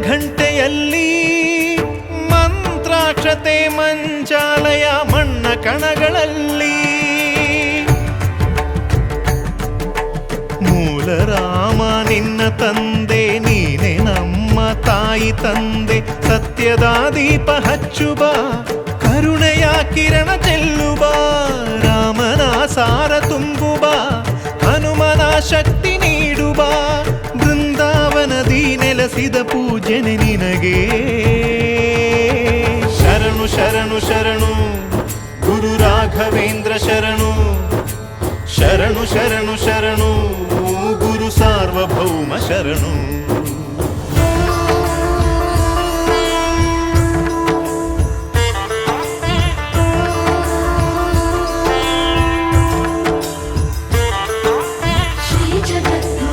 ಘಂಟೆಯಲ್ಲಿ ಮಂತ್ರಾಕ್ಷತೆ ಮಂಚಾಲಯ ಮಣ್ಣ ಕಣಗಳಲ್ಲಿ ಮೂಲ ರಾಮ ನಿನ್ನ ತಂದೆ ನೀನೆ ನಮ್ಮ ತಾಯಿ ತಂದೆ ಸತ್ಯದ ದೀಪ ಹಚ್ಚುವ ಕರುಣೆಯ ಕಿರಣ ಚೆಲ್ಲುವ ರಾಮನ ಸಾರ ತುಂಬುವ ಹನುಮನ ಶಕ್ತಿ ನೀಡುವ ಬೃಂದಾವನದಿ ನೆಲೆಸಿದ ಪೂಜನೆ ನಿನಗೆ ಶರಣು ಶರಣು ಶರಣು ಗುರು ರಾಘವೇಂದ್ರ ಶರಣು ಶರಣು ಶರಣು ಶರಣು ಗುರು ಸಾರ್ವಭೌಮ ಶರಣು.